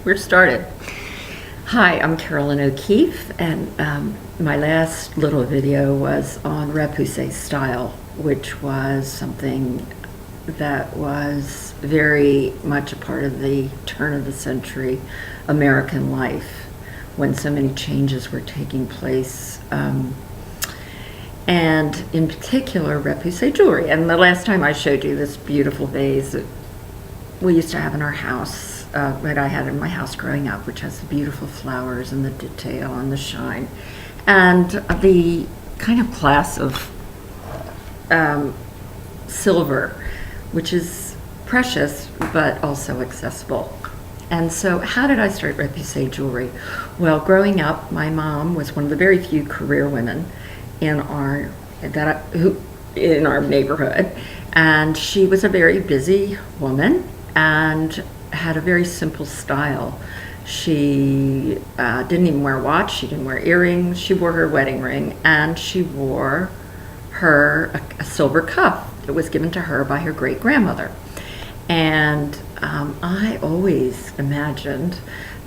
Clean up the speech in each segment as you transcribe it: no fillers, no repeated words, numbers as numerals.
We're started. Hi, I'm Carolyn O'Keefe, and my last little video was on repoussé style, which was something that was very much a part of the turn of the century American life when so many changes were taking place. And in particular, repoussé jewelry. And the last time I showed you this beautiful vase that we used to have in our house, that I had in my house growing up, which has the beautiful flowers and the detail and the shine, and the kind of class of silver, which is precious but also accessible. And so how did I start repoussé jewelry? Well, growing up, my mom was one of the very few career women in our neighborhood, and she was a very busy woman and had a very simple style. She didn't even wear a watch, she didn't wear earrings, she wore her wedding ring, and she wore a silver cuff that was given to her by her great grandmother. And I always imagined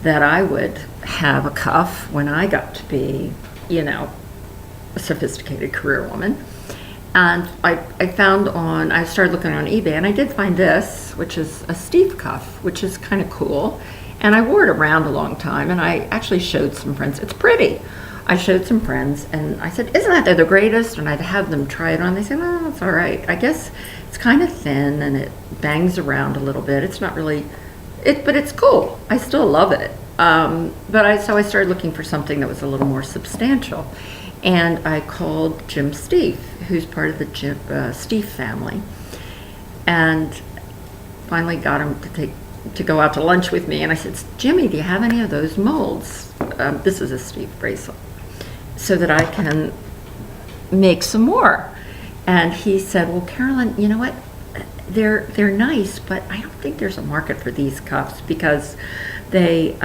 that I would have a cuff when I got to be, a sophisticated career woman. And I started looking on eBay, and I did find this, which is a Steve cuff, which is kind of cool. And I wore it around a long time, and I actually showed some friends. It's pretty. I showed some friends, and I said, isn't that the greatest? And I'd have them try it on. They said, oh, it's all right. I guess it's kind of thin, and it bangs around a little bit. It's not really, but it's cool. I still love it. So I started looking for something that was a little more substantial. And I called Jim Steve, who's part of the Steve family, and finally got him to go out to lunch with me. And I said, Jimmy, do you have any of those molds? This is a Steve bracelet, so that I can make some more. And he said, well, Carolyn, you know what? They're nice, but I don't think there's a market for these cuffs because they're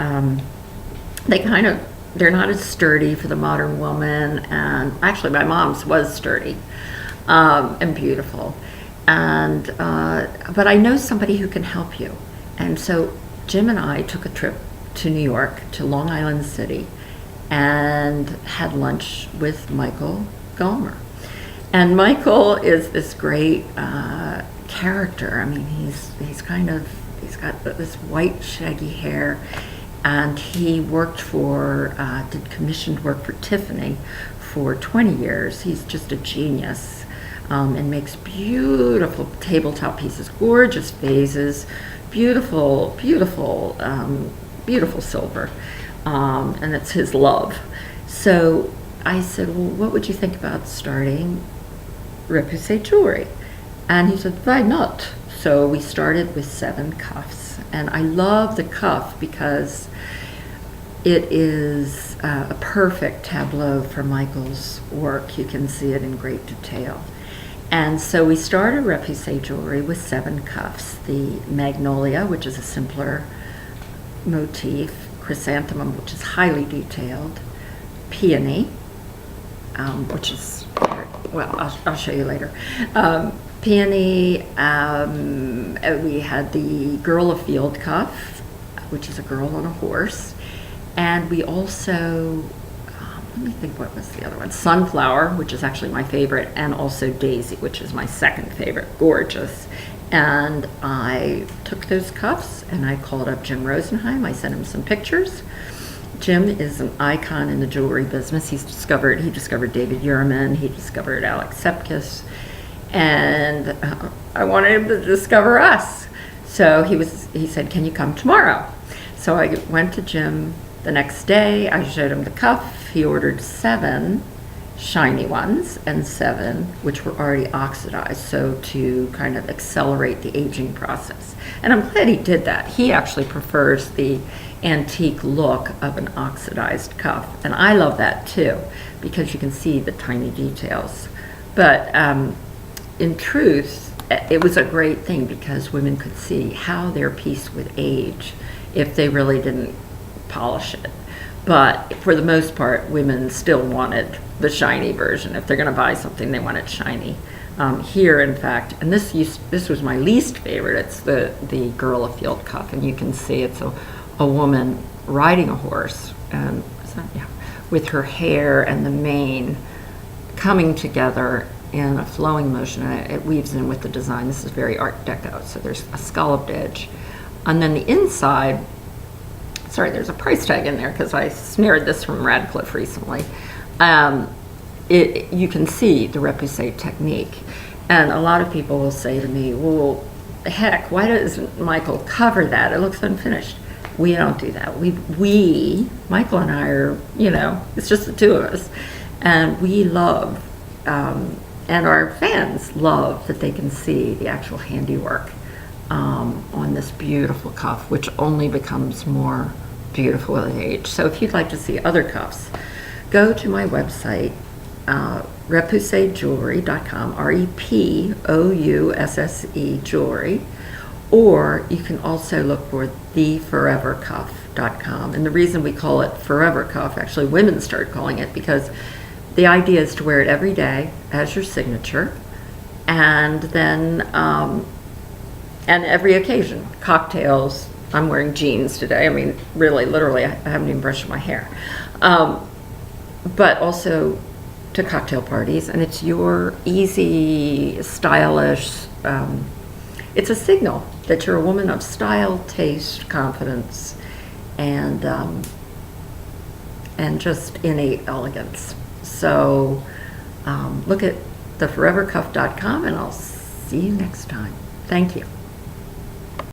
not as sturdy for the modern woman. And actually, my mom's was sturdy and beautiful. But I know somebody who can help you. And so Jim and I took a trip to New York, to Long Island City, and had lunch with Michael Gallmer. And Michael is this great character. I mean, he's got this white shaggy hair. And he did commissioned work for Tiffany for 20 years. He's just a genius and makes beautiful tabletop pieces, gorgeous vases, beautiful silver, and it's his love. So I said, well, what would you think about starting repoussé jewelry? And he said, why not? So we started with 7 cuffs. And I love the cuff because it is a perfect tableau for Michael's work. You can see it in great detail. And so we started repoussé jewelry with 7 cuffs. The magnolia, which is a simpler motif, chrysanthemum, which is highly detailed, peony, which is, well, I'll show you later. Peony, we had the girl afield cuff, which is a girl on a horse, and we also, let me think, what was the other one? Sunflower, which is actually my favorite, and also Daisy, which is my second favorite, gorgeous. And I took those cuffs and I called up Jim Rosenheim. I sent him some pictures. Jim is an icon in the jewelry business. He discovered David Yurman, he discovered Alex Sepkis, and I wanted him to discover us. So he said, can you come tomorrow? So I went to Jim the next day. I showed him the cuff. He ordered 7 shiny ones and 7 which were already oxidized, so to kind of accelerate the aging process. And I'm glad he did that. He actually prefers the antique look of an oxidized cuff, and I love that too because you can see the tiny details. But in truth, it was a great thing because women could see how their piece would age if they really didn't polish it. But for the most part, women still wanted the shiny version. If they're going to buy something, they want it shiny. Here, in fact, and this was my least favorite. It's the girl afield cuff, and you can see it's a woman riding a horse, and with her hair and the mane coming together in a flowing motion, and it weaves in with the design. This is very Art Deco, so there's a scalloped edge. And then the inside, sorry, there's a price tag in there because I snared this from Radcliffe recently. You can see the repoussé technique. And a lot of people will say to me, well, heck, why doesn't Michael cover that? It looks unfinished. We don't do that. Michael and I are, it's just the two of us. And we love, and our fans love that they can see the actual handiwork on this beautiful cuff, which only becomes more beautiful with age. So if you'd like to see other cuffs, go to my website, repoussedjewelry.com, REPOUSSE jewelry, or you can also look for theforevercuff.com. And the reason we call it Forever Cuff, actually women started calling it, because the idea is to wear it every day as your signature, and then and every occasion, cocktails. I'm wearing jeans today. I mean, really, literally, I haven't even brushed my hair. But also to cocktail parties, and it's your easy, stylish, it's a signal that you're a woman of style, taste, confidence, and just innate elegance. So look at theforevercuff.com, and I'll see you next time. Thank you.